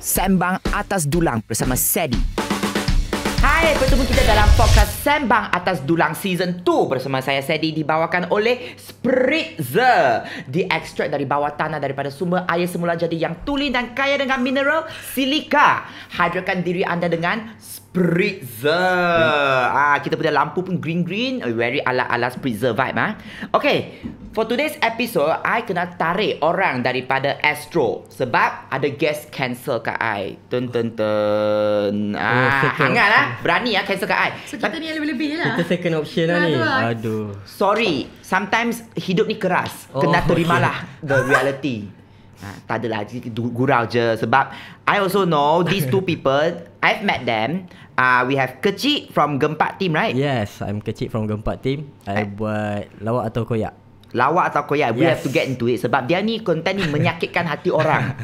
Sembang Atas Dulang bersama Sadie. Hai, bertemu kita dalam podcast Sembang Atas Dulang Season 2 bersama saya Sadie, dibawakan oleh Spritzer. Diekstrak dari bawah tanah daripada sumber air semula jadi yang tulen dan kaya dengan mineral silika. Hidrakan diri anda dengan Spritzer. Kita punya lampu pun green-green, very ala-ala Spritzer vibe. Okay, for today's episode, I kena tarik orang daripada Astro sebab ada guest cancel kat I. Hangat lah. Berani lah cancel kat I. So kita ni lebih-lebih lah. Kita second option lah ni. Aduh. Sorry, sometimes hidup ni keras. Kena terimalah the reality. Tak adalah, gurau je. Sebab I also know these two people. I've met them. We have Kecik from Gempak team, right? Yes, I'm Kecik from Gempak team. I buat lawak atau koyak. Lawak atau koyak, we have to get into it. Sebab dia ni konten ni menyakitkan hati orang.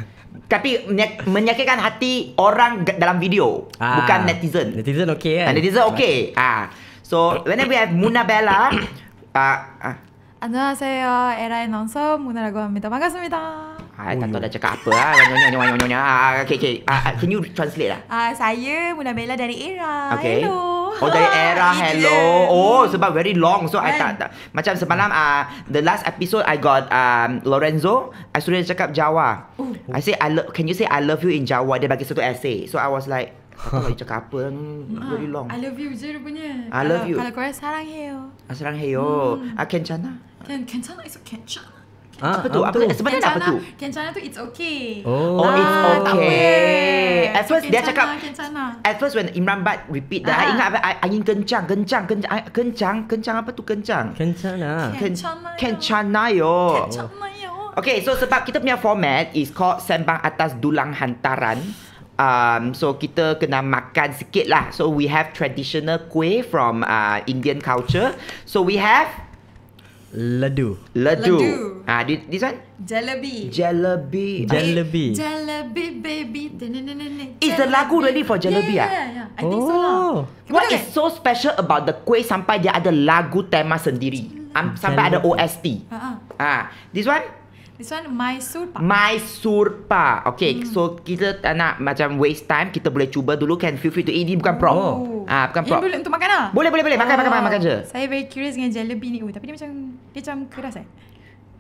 Tapi menyakitkan hati orang dalam video, bukan netizen. Netizen okay kan? Netizen okay. So whenever we have Muna Bella, 안녕하세요. 에라의 넌서 문화라고 합니다. 반갑습니다. tak tahu dah cakap apa nyonya. Okay. Can you translate lah? Saya Muna Bella dari Era. Okay. Hello. Oh, dari Era. Hello. Oh, sebab very long. So I tak macam semalam the last episode I got Lorenzo. I suruh dia cakap Jawa. I say can you say I love you in Jawa? Dia bagi satu essay. So I was like, tak tahu dia cakap apa. Very long. I love you je rupanya. I love you. Kalau Korea sarangheyo. Sarangheyo. Kencana. 괜찮아. It's Kencana. Apa tu? Sebenarnya apa tu? Kencana tu it's okay. Oh, it's okay. At first dia cakap Kencana. At first when Imran Bat repeat dah, I ingat apa? Angin kencang apa tu kencang? Kencana. Kencana yo. Kencanayo. Okay, so sebab kita punya format is called Sembang Atas Dulang Hantaran. So kita kena makan sikit lah. So we have traditional kuih from Indian culture. So we have Ladu. This one? Jalebi. Jalebi. Jalebi baby. Is the lagu really for Jalebi? Yeah. I think so lah. What is so special about the kuih sampai dia ada lagu tema sendiri? Sampai ada OST. This one? This one Mysore Pak. Okay, so kita tak nak macam waste time. Kita boleh cuba dulu kan. Feel free to eat. Ini bukan prop. Bukan prop. Ini boleh untuk makan lah? Boleh. Makan je. Saya very curious dengan jalebi ni. Tapi dia macam keras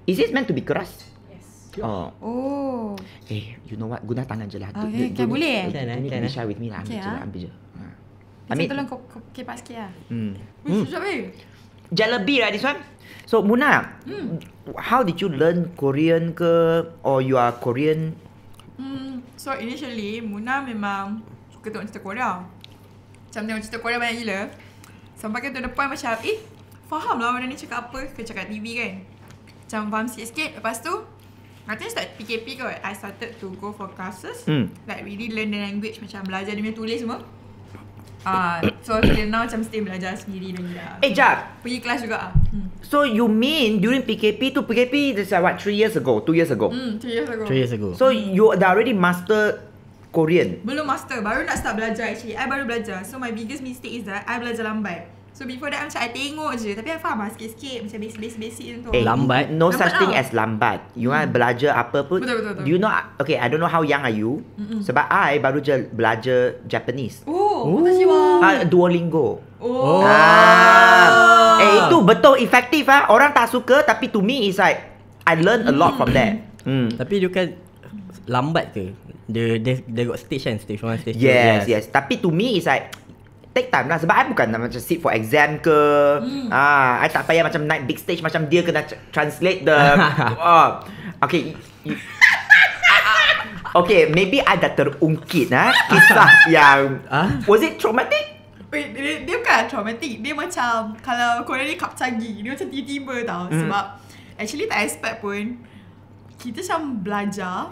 Is it meant to be keras? Yes. Oh. You know what? Guna tangan je lah. Okay, boleh Can share with me lah. Ambil je. Tolong kau kepak sikit lah. Sekejap Jalebi right, this one? So Muna, how did you learn Korean ke? Or you are Korean? So initially Muna memang suka tengok cerita Korea. Macam tengok cerita Korea banyak gila. Sampai ke tu depan macam faham lah orang ni cakap apa. Ke cakap TV kan. Macam faham sikit-sikit. Lepas tu katanya start PKP kot. I started to go for classes. Like really learn the language. Macam belajar dia punya tulis semua. So till now macam still belajar sendiri lagi lah. Jap. Pergi kelas juga So you mean during PKP that's like what, 3 years ago? 2 years ago? 2 years ago. So you dah already master Korean? Belum master, baru nak start belajar actually. I baru belajar. So my biggest mistake is that I belajar lambat. So before that macam I tengok je. Tapi I faham lah sikit-sikit. Macam basic tu. Lambat? No such thing as lambat. You want belajar apa pun. Betul. Do you know, okay, I don't know how young are you. Sebab I baru je belajar Japanese. Duolingo. Itu betul efektif Orang tak suka, tapi to me is like I learn a lot from that. Tapi dia kan lambat ke? Dia got stage kan? Stage 1, stage 2. Yes. Tapi to me is like take time lah. Sebab I bukan macam sit for exam ke. I tak payah macam naik big stage macam dia kena translate the okay. Okay, maybe I dah terungkit kisah yang was it traumatic? Wait, dia bukan traumatic. Dia macam kalau korang ni kap canggih. Dia macam tiba-tiba tau. Sebab actually tak expect pun. Kita macam belajar.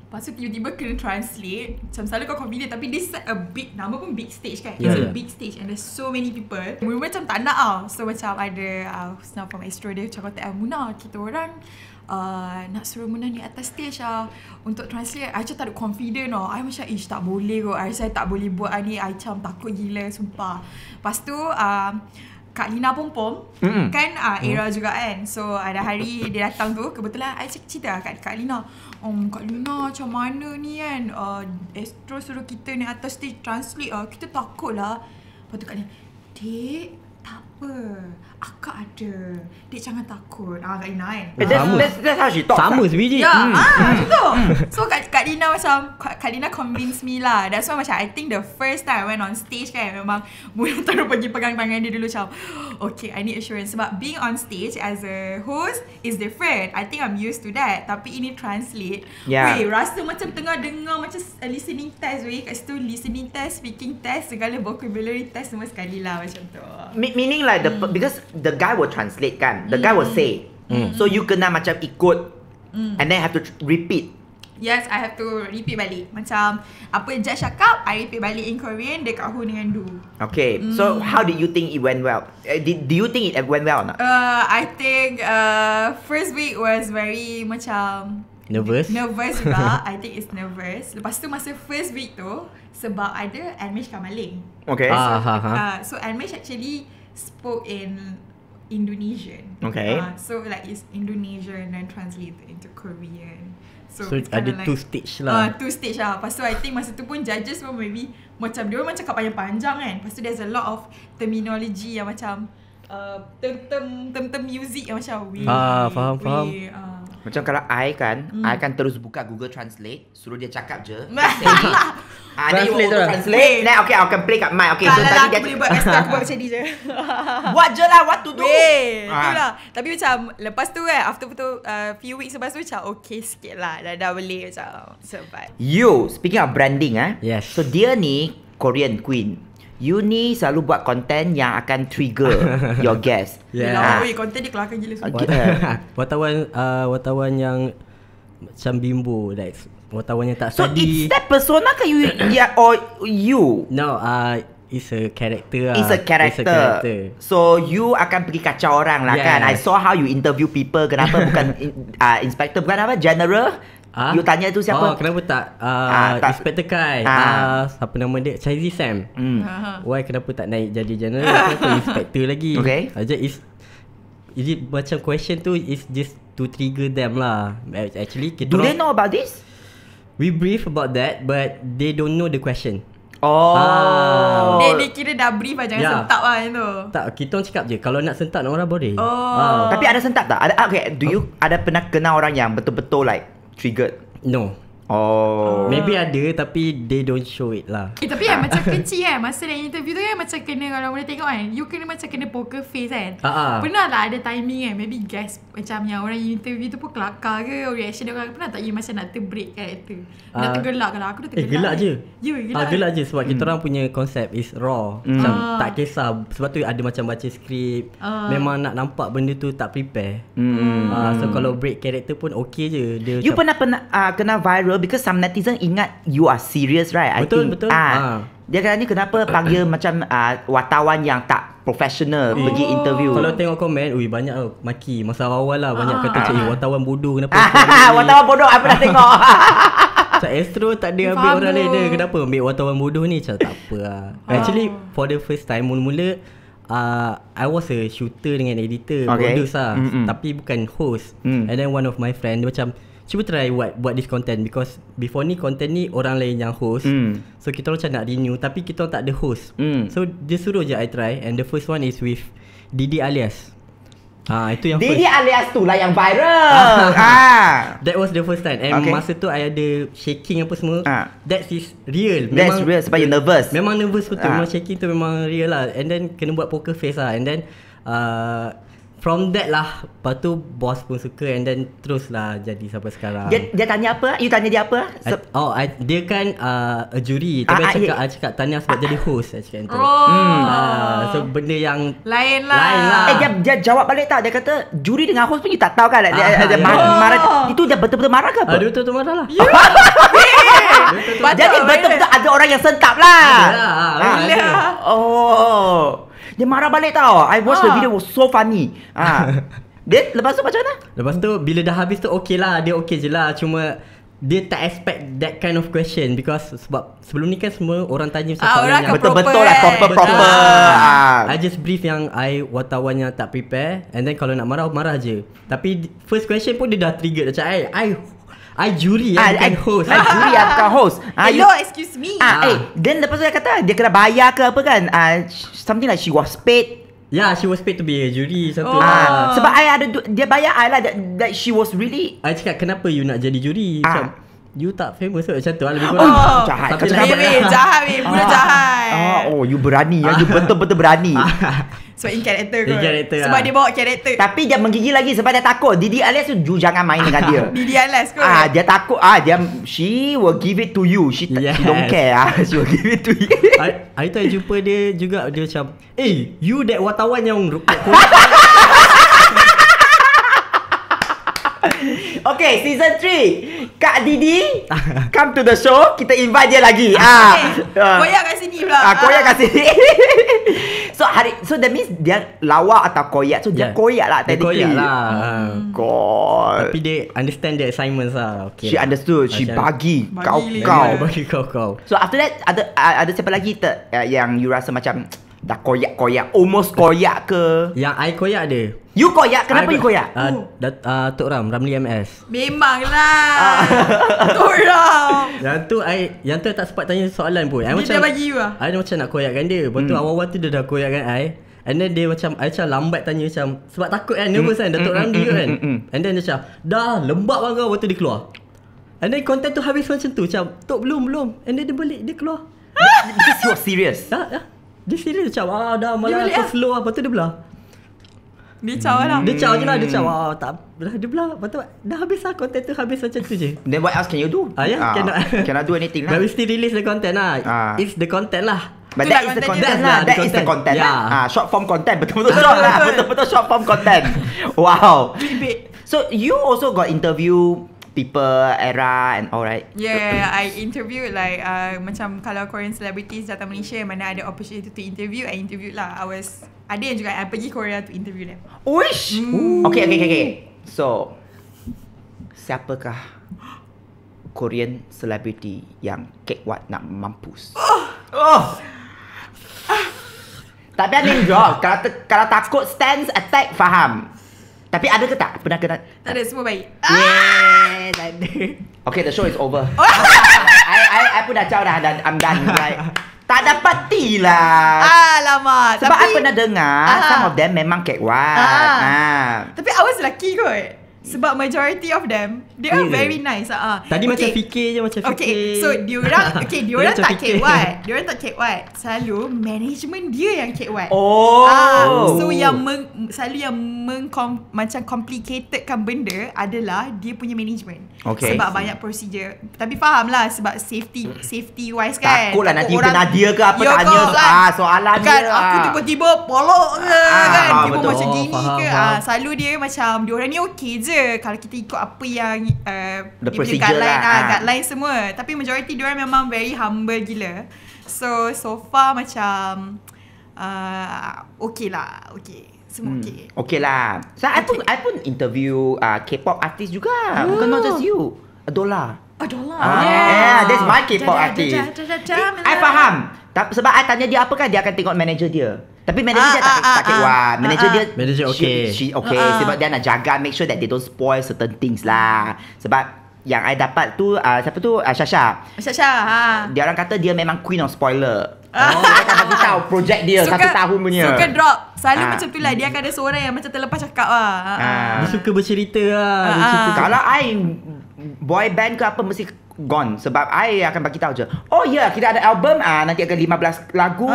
Lepas tu tiba-tiba kena translate. Macam selalu kau confident. Tapi dia set a big, nama pun big stage kan. It's a big stage and there's so many people. Mula-mula macam tak nak So macam ada Husna from Astro, dia macam kata Muna, kita orang nak suruh Muna ni atas stage untuk translate. I macam tak ada confident I macam tak boleh kot. Saya tak boleh buat ni. I macam takut gila sumpah. Lepas tu Kak Lina Pom-Pom kan era juga kan. So ada hari dia datang tu, kebetulan I cerita kat Kak Lina, Kak Lina macam mana ni kan, Astro suruh kita ni atas stage translate kita takut lah. Lepas tu Kak Lina, Dek, tak apa, akak ada, Dek jangan takut. Kak Lina kan. That's how she talks. Sama sebiji. Ya, macam tu. So Kak Lina macam, Kak Lina convince me lah. That's why macam I think the first time I went on stage kan, memang mula terus pergi pegang tangan dia dulu macam, okay, I need assurance. Sebab being on stage as a host is different. I think I'm used to that. Tapi ini translate, weh, rasa macam tengah dengar macam listening test weh. Kat situ listening test, speaking test, segala vocabulary test semua sekali lah macam tu. Meaning like because the guy will translate kan, the guy will say, so you kena macam ikut, and then have to repeat. Yes, I have to repeat balik. Macam apa judge cakap, I repeat balik in Korean dekat Hu dengan Du. Okay, so how did you think it went well? Do you think it went well or not? I think first week was very macam Nervous juga. I think it's nervous. Lepas tu masa first week tu, sebab ada Anmesh Kamaling. Okay. So Anmesh actually spoke in Indonesian. Okay. So like it's Indonesian and translated into Korean. So it's ada kinda like, 2 stage lah. 2 stage lah. Lepas tu I think masa tu pun judges pun maybe macam dia orang macam cakap panjang-panjang kan. Lepas tu there's a lot of terminology yang macam term music yang macam faham. Macam kalau I kan, I akan terus buka Google Translate, suruh dia cakap je. Then you translate. Then okay, I can play kat mic. Okay, so tadi dia boleh buat aku buat macam ni je. Buat je lah, what to do. Itulah. Tapi macam lepas tu kan, after few weeks lepas tu macam okay sikit lah. Dah boleh macam survive. You, speaking of branding Yes. So dia ni Korean Queen. You ni selalu buat konten yang akan trigger your guest. Yeah. Konten dia kelakar gila semua. Wartawan yang macam bimbo, like wartawan yang tak So study. it's that persona ke you or you? No, it's a character lah. It's a character. So you akan pergi kacau orang lah kan. I saw how you interview people. Kenapa bukan inspector, bukan apa, general? You tanya tu siapa? Kenapa tak Inspector Kai, siapa nama dia, Chaizi Sam. Why kenapa tak naik jadi general? Kenapa inspector lagi? Okay. Is it macam question tu is just to trigger them lah. Actually kita Do they know about this? We brief about that, but they don't know the question. Dia kira dah brief lah, jangan sentap lah yang tu. Tak, kita orang cakap je kalau nak sentap orang boleh. Tapi ada sentap tak? Okay, do you ada pernah kenal orang yang betul-betul like triggered? No. Maybe ada tapi they don't show it lah. Tapi kan macam kecil kan, masa nak interview tu kan macam kena, kalau boleh tengok kan, you kena macam kena poker face kan. Pernah lah ada timing kan, maybe guess macam yang orang you interview tu pun kelakar ke, reaction dia orang. Pernah tak you macam nak terbreak character, nak tergelak? Kalau aku dah tergelak. Gelak je. Gelak je sebab kita orang punya konsep is raw. Macam tak kisah. Sebab tu ada macam baca skrip, memang nak nampak benda tu tak prepare. So kalau break character pun okay je. Dia you pernah kena viral because some netizen ingat you are serious, right? Betul. Dia kata ni kenapa panggil macam wartawan yang tak professional pergi interview. Kalau tengok komen, banyak maki. Masa awal lah banyak kata wartawan bodoh kenapa. Wartawan bodoh, apa dah tengok. Macam Astro tak ada ambil orang lain dia. Kenapa ambil wartawan bodoh ni? Macam tak apa lah. Actually for the first time, mula-mula I was a shooter dengan editor, produce lah. Tapi bukan host. And then one of my friend dia macam, cuba try buat this content, because before ni content ni orang lain yang host. So kita orang macam nak renew tapi kita orang tak ada host. So dia suruh je I try, and the first one is with Didi Alias. Itu yang Didi first. Alias tu lah yang viral. That was the first time. And masa tu I ada shaking apa semua. That is real. That's real sebab you nervous. Memang nervous betul. Memang shaking tu memang real lah. And then kena buat poker face lah. And then from that lah, lepas tu bos pun suka, and then terus lah jadi sampai sekarang. Dia tanya apa? You tanya dia apa? Dia kan a juri. Tapi I cakap tanya sebab jadi host. I cakap tu. So benda yang lain lah. Dia jawab balik tak? Dia kata juri dengan host pun you tak tahu kan? Dia marah. Itu dia betul-betul marah ke apa? Dia betul-betul marah lah. Jadi betul-betul ada orang yang sentap lah. Dia marah balik tau. I watch the video, was so funny. Dia lepas tu macam mana? Lepas tu bila dah habis tu okey lah. Dia okey je lah. Cuma dia tak expect that kind of question because sebab sebelum ni kan semua orang tanya macam orang yang betul-betul lah, proper. I just brief yang I wartawan yang tak prepare, and then kalau nak marah je. Tapi first question pun dia dah trigger macam I juri bukan host. I juri bukan host. Hello, excuse me. Then lepas tu dia kata dia kena bayar ke apa kan? Something like she was paid. Yeah, she was paid to be a jury satu sebab I ada dia bayar I lah that she was really. I cakap kenapa you nak jadi juri? Macam you tak famous macam tu lah lebih kurang. Jahat. Jahat weh. Budak jahat. You berani you betul-betul berani. So in character kot. Sebab dia bawa character. Tapi dia menggigil lagi sebab dia takut Didi alias tu you jangan main dengan dia. Didi alias kot. Dia takut she will give it to you. She don't care she will give it to you. Hari tu I jumpa dia juga, dia macam you that wartawan yang Okay, season 3 Kak Didi come to the show. Kita invite dia lagi. Koyak kat sini pula. Koyak kat sini. So that means dia lawak atau koyak. So dia koyak lah technically. Dia koyak lah. God. Tapi dia understand the assignments lah. Okay She lah. understood. She bagi kau. Bagi kau. So after that ada siapa lagi yang you rasa macam dah koyak, almost koyak ke? Yang I koyak dia. You koyak? Kenapa you koyak? Tok Ramli MS. Memanglah. Tok Ram. Yang tu tak sempat tanya soalan pun. Dia dah bagi you lah. I macam nak koyakkan dia. Lepas tu awal-awal tu dia dah koyakkan I. And then dia macam I macam lambat tanya macam sebab takut kan, nervous kan, Datuk Ramli kan. And then dia macam dah lembab lah kau. Lepas tu dia keluar. And then content tu habis macam tu. Macam Tok belum. And then dia balik, dia keluar. Because you are serious. Dia serius macam dah malah aku slow lah. Lepas tu dia belah. Dia caw lah. Dia caw je lah. Dia caw tak belah. Dia belah. Lepas tu dah habis lah. Content tu habis macam tu je. Then what else can you do? Cannot do anything lah. But we still release the content lah. It's the content lah. But that is the content lah. That is the content lah. Short form content. Betul-betul short lah. Betul-betul short form content. Wow. So you also got interview people, era and all, right? Yeah, I interviewed like macam kalau Korean celebrities datang Malaysia, mana ada opportunity to interview, I interviewed lah. Ada yang juga I pergi Korea to interview them. Uish. Okay. So siapakah Korean celebrity yang Kek-Wat nak mampus? Tak payah name drop. Kalau takut stance attack, faham. Tapi ada ke tak? Pernah kena? Tak ada, semua baik. Yeah, tak ada. Okay, the show is over. I pun dah caw dah. I'm done. Like, tak dapat tea lah. Alamak. Sebab I pernah dengar some of them memang Kek-Wat. Tapi I was lucky kot. Sebab majority of them, they are very nice. Tadi macam fikir je, macam fikir. Okay, so diorang tak Kek-Wat. Diorang tak Kek-Wat. Selalu management dia yang Kek-Wat. So yang selalu yang macam complicatedkan benda adalah dia punya management. Sebab banyak procedure. Tapi faham lah sebab safety wise kan. Takutlah nanti kena dia ke apa tanya soalan kan, dia. aku tiba-tiba polok ke kan. Tiba betul. macam gini ke. Selalu dia macam diorang ni okey je kalau kita ikut apa yang the dia punya guideline guideline semua. Tapi majority diorang memang very humble gila. So far macam okey lah. Semua okey. Okey lah. So I pun interview K-pop artist juga. Bukan not just you. Adola. Yeah, that's my K-pop artist. I faham. Sebab I tanya dia apa kan, dia akan tengok manager dia. Tapi manager dia tak Kek-Wat. Manager okay. She okay. Sebab dia nak jaga, make sure that they don't spoil certain things lah. Sebab yang I dapat tu siapa tu? Shasha. Dia orang kata dia memang queen of spoiler. Dia akan bagi tahu projek dia 1 tahun punya. Suka drop. Selalu macam tu lah. Dia akan ada seorang yang macam terlepas cakap lah. Dia suka bercerita lah. Kalau I boy band ke apa mesti gone. Sebab I akan bagi tahu je. Oh ya, kita ada album nanti akan 15 lagu.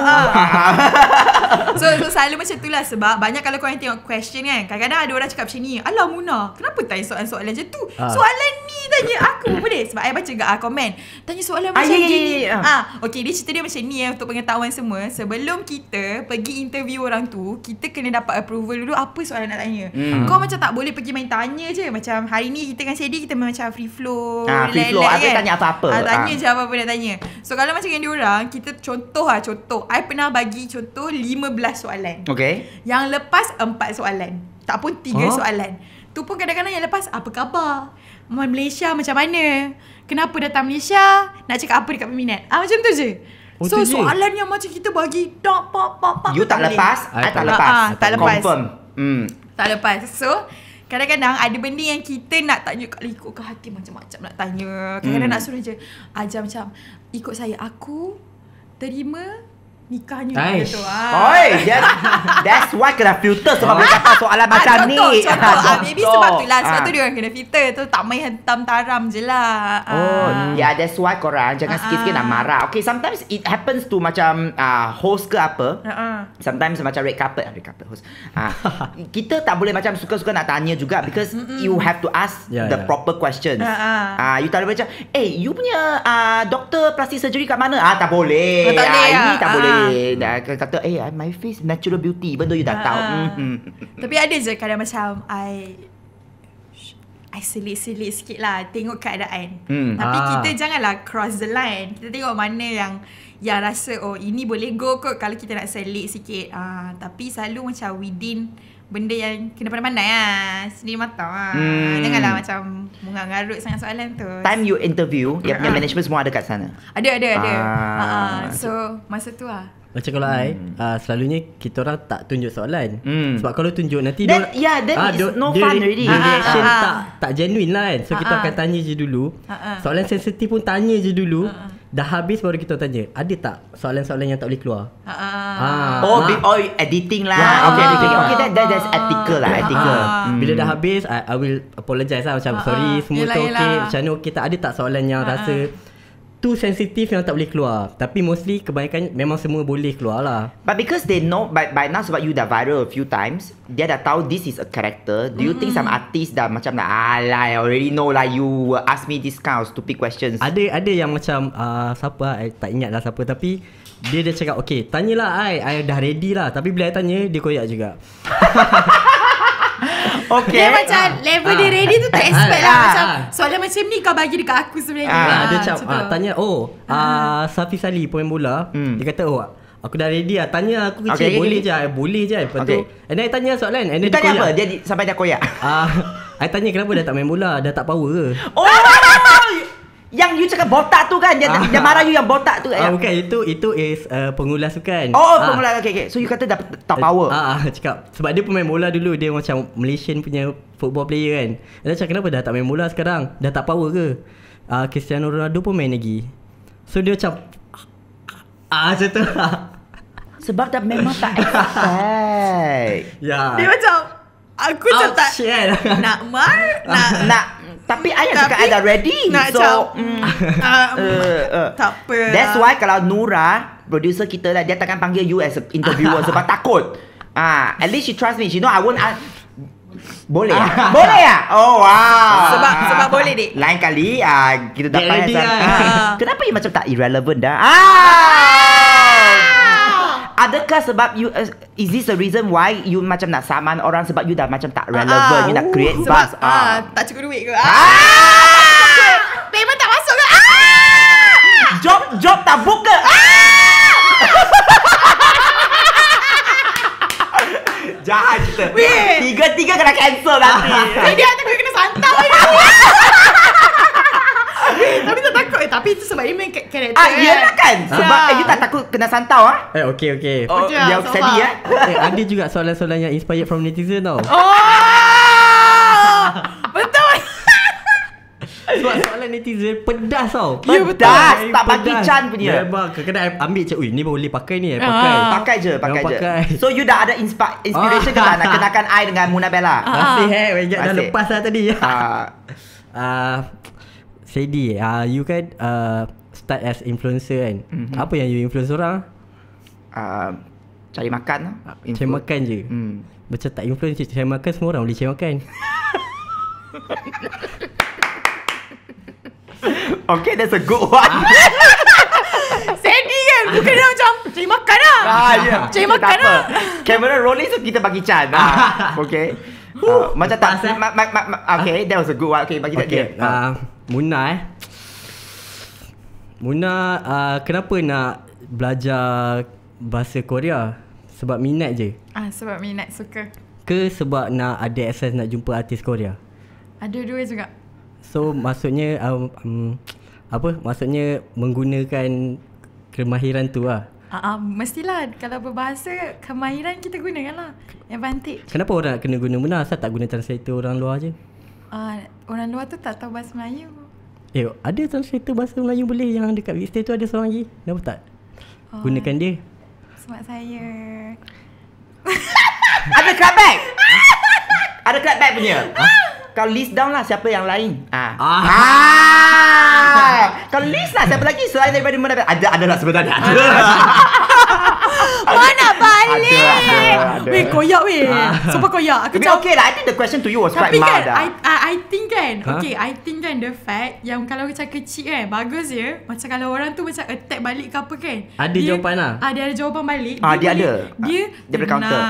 So selalu macam tu lah. Sebab banyak kalau korang tengok question kan, kadang-kadang ada orang cakap macam ni, alah Muna, kenapa tanya soalan-soalan macam tu? Soalan ni tanya aku boleh. Sebab I baca kat komen, tanya soalan macam gini. Okay, dia cerita dia macam ni untuk pengetahuan semua. Sebelum kita pergi interview orang tu, kita kena dapat approval dulu apa soalan nak tanya. Kau macam tak boleh pergi main tanya je. Macam hari ni kita dengan Sadie, kita macam free flow. Free flow, aku tanya apa-apa. Tanya je apa-apa nak tanya. So kalau macam dengan diorang, kita contoh. I pernah bagi contoh 15 soalan. Okay. Yang lepas 4 soalan. Tak pun 3 soalan. Tu pun kadang-kadang yang lepas, apa khabar? Malaysia macam mana? Kenapa datang Malaysia? Nak cakap apa dekat peminat? Macam tu je. Oh, So tu je? soalan yang macam kita bagi tak You tak boleh. lepas, I tak lepas. Tak lepas. Confirm. Tak lepas. So kadang-kadang ada benda yang kita nak tanya kat ikut ke hati, macam-macam nak tanya. Kadang-kadang nak suruh je ajar macam, ikut saya, aku terima nikahnya Aish. tu. Oi, that's why kena filter sebab boleh dapat soalan macam ni. Contoh. Maybe sebab tu lah. Sebab tu Ah. dia orang kena filter tu. Tak main hentam taram je lah. Yeah, that's why korang jangan sikit-sikit nak marah. Okay, sometimes it happens to macam host ke apa. Sometimes macam red carpet host. Kita tak boleh macam suka-suka nak tanya juga because you have to ask the proper questions. You tak boleh macam, you punya doktor plastic surgery kat mana? Tak boleh. Tak boleh, Ini tak boleh. Kata, my face natural beauty. Benda you dah tahu. Tapi ada je kadang macam I selit-selit sikit lah, tengok keadaan. Tapi kita janganlah cross the line. Kita tengok mana yang rasa ini boleh go kot kalau kita nak selit sikit. Tapi selalu macam within benda yang kena pandai-pandai lah, sendiri mata Janganlah macam mengarut sangat soalan tu. Time you interview, dia punya management semua ada kat sana. Ada. So masa tu Macam kalau I selalunya kita orang tak tunjuk soalan. Sebab kalau tunjuk nanti Then it's no fun already. Reaction tak genuine lah kan. So kita akan tanya je dulu. Soalan sensitif pun tanya je dulu. Dah habis baru kita tanya, ada tak soalan-soalan yang tak boleh keluar? Editing lah. Okay, that's ethical lah. Bila dah habis I will apologize lah. Macam sorry, semua tu okay. Macam ni okay tak? Ada tak soalan yang rasa tu sensitif yang tak boleh keluar? Tapi mostly kebanyakan memang semua boleh keluar lah. But because they know by now sebab you dah viral a few times, dia dah tahu this is a character. Do you think some artist dah macam I already know lah you will ask me this kind of stupid questions? Ada yang macam siapa lah, I tak ingat lah siapa. Tapi dia cakap okay, tanyalah I dah ready lah. Tapi bila I tanya, dia koyak juga. Okay. Dia macam level dia ready tu tak expect lah. Macam soalan macam ni kau bagi dekat aku sebenarnya. Dia macam tanya Safi Salih pemain bola. Dia kata aku dah ready lah. Tanya aku kecil, boleh je. Boleh je. Lepas tu and then I tanya soalan. And then dia tanya apa? Dia sampai dia koyak. I tanya kenapa dah tak main bola? Dah tak power ke? Yang you cakap botak tu kan? Dia marah you yang botak tu. Bukan, itu is pengulas sukan. Pengulas. Okay. So you kata dah tak power. Cakap sebab dia pemain bola dulu. Dia macam Malaysian punya football player kan. Dia cakap kenapa dah tak main bola sekarang? Dah tak power ke? Cristiano Ronaldo pun main lagi. So dia macam macam tu. Sebab dah memang tak expect. Dia macam aku macam tak nak tapi I yang cakap I dah ready. So tak apa. That's why kalau Nura, producer kita lah, dia takkan panggil you as a interviewer sebab takut. At least she trust me. She know I won't boleh ya? Boleh ya? Oh wow. Sebab boleh dik. Lain kali kita dapat kenapa you macam tak irrelevant dah? Adakah sebab you is this the reason why you macam nak saman orang sebab you dah macam tak relevant, you nak create buzz? Tak cukup duit ke? Payment tak masuk ke? Job tak buka. Jahat kita. Tiga-tiga kena cancel nanti. Dia takut kena santau. Tapi tak takut. Tapi itu sebab dia main karakter kan. Yelah kan. Sebab you tak takut kena santau Okay. Dia sedih ada juga soalan-soalan yang inspired from netizen tau. Betul. Sebab soalan netizen pedas tau. Pedas. Tak bagi can punya. Memang kadang-kadang I ambil cik, ni boleh pakai ni. Pakai je. So you dah ada inspiration ke tak nak kenakan I dengan Muna Bella? Masih dah lepas lah tadi. Sadie, you kan start as influencer kan. Apa yang you influence orang? Cari makan lah. Cari makan je. Macam tak influence cari makan, semua orang boleh cari makan. Okay, that's a good one. Sadie kan. Bukan dia macam cari makan lah. Cari makan lah. Camera rolling so kita bagi can. Okay. Macam tak. Okay, that was a good one. Okay, bagi dia. Muna kenapa nak belajar bahasa Korea? Sebab minat je? Sebab minat, suka. ke sebab nak ada access nak jumpa artis Korea? Ada dua juga. So maksudnya maksudnya menggunakan kemahiran tu lah. Mestilah kalau berbahasa kemahiran kita gunakan lah. Advantage. Kenapa orang nak kena guna benar? Asal tak guna translator orang luar je? Orang luar tu tak tahu bahasa Melayu. Ada translator bahasa Melayu boleh. Yang dekat Big Stay tu ada seorang lagi. Kenapa tak gunakan dia? Sebab saya Ada clapback. Ada clapback punya. Kau list down lah siapa yang lain. Kau list lah siapa lagi selain daripada Munabela. Ada lah sebenarnya. mana balik? Ada. Weh, koyak weh. Sumpah koyak. Aku Tapi okay lah. I think the question to you was quite tapi mild kan, lah. I think kan, okay, I think kan the fact yang kalau macam kecil kan, bagus je. Macam kalau orang tu macam attack balik ke apa kan. Ada jawapan lah. Dia ada jawapan balik. Dia ada. Dia boleh counter.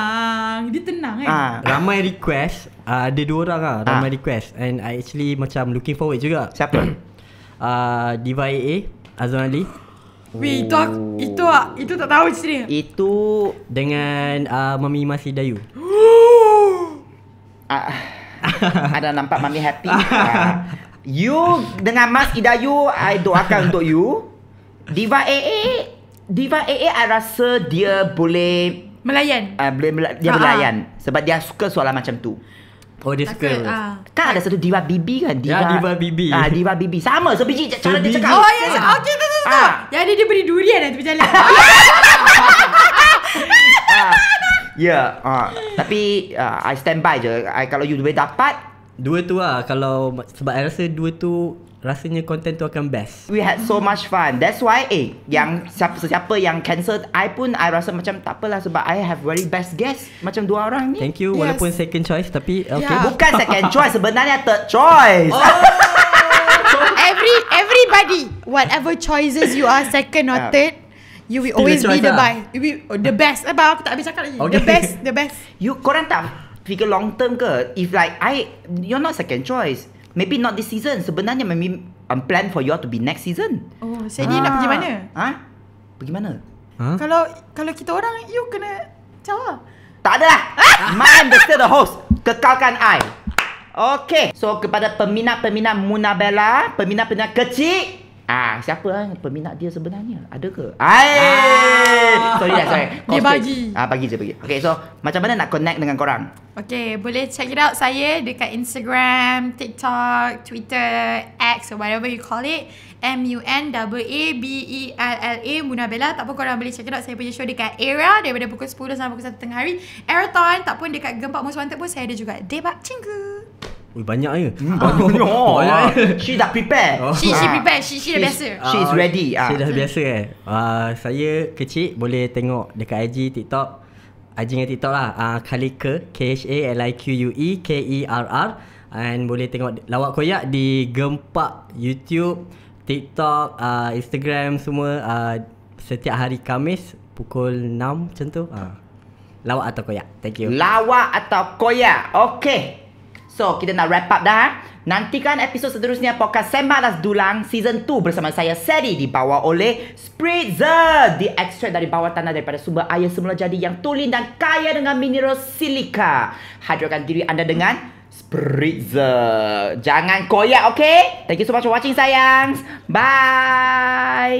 Dia tenang kan. Ramai request. Ada 2 orang lah ramai request. And I actually macam looking forward juga. Siapa? Diva AA, Azwan Ali. Weh, itu tak tahu cerita dia. Itu dengan Mami Masih Dayu. ada nampak Mami happy. You dengan Mas Idayu, I doakan untuk you. Diva AA I rasa dia boleh Melayan. Dia belayan sebab dia suka soalan macam tu. Oh, dia suka. Kan ada satu Diva Bibi kan? Diva Bibi. Diva Bibi. Sama sebiji cara dia cakap. Oh ya, okey tu. Yang dia beri durian dah tepi jalan. Tapi I stand by je. Kalau you boleh dapat 2 tu lah. Kalau sebab I rasa 2 tu rasanya content tu akan best. We had so much fun. That's why yang siapa yang cancel I pun I rasa macam tak apalah sebab I have very best guest macam 2 orang ni. Thank you. Walaupun second choice tapi okay. Bukan second choice, sebenarnya third choice. Everybody, whatever choices you are, second or third, you will always be the best. Aku tak habis cakap lagi. Okay. The best. Korang tak fikir long term ke? If like you're not second choice, maybe not this season. Sebenarnya maybe plan for you all to be next season. Oh, jadi nak pergi mana? Pergi mana? Kalau kita orang, you kena jawab. Tak ada lah. I'm still the host. Kekalkan I. Okay. So kepada peminat-peminat Munabela, peminat-peminat kecil, siapa peminat dia sebenarnya? Ada ke? Sorry. Dia bagi. Bagi je. Okay, so macam mana nak connect dengan korang? Okay, boleh check it out saya dekat Instagram, TikTok, Twitter, X or whatever you call it. MUNABELLA Munabela. Tak pun korang boleh check it out. Saya punya show dekat Era daripada pukul 10 sampai pukul 1 tengah hari. Airthon. Tak pun dekat Gempak Most Wanted pun saya ada juga. Debak Cinggu. Banyak je. She dah prepare. She prepare. She dah biasa. She is ready. She dah biasa saya kecil boleh tengok dekat IG, TikTok. IG dengan TikTok lah. Khalique, KHALIQUE KERR. And boleh tengok Lawak Koyak di Gempak, YouTube, TikTok, Instagram semua. Setiap hari Khamis pukul 6 macam tu. Lawak atau Koyak. Thank you. Lawak atau Koyak. Okay. So, kita nak wrap up dah. Nantikan episod seterusnya podcast Sembang Atas Dulang Season 2 bersama saya, Sedi, dibawa oleh Spritzer. Diekstrak dari bawah tanah daripada sumber air semula jadi yang tulen dan kaya dengan mineral silika. Hadirkan diri anda dengan Spritzer. Jangan koyak, okay? Thank you so much for watching, sayang. Bye.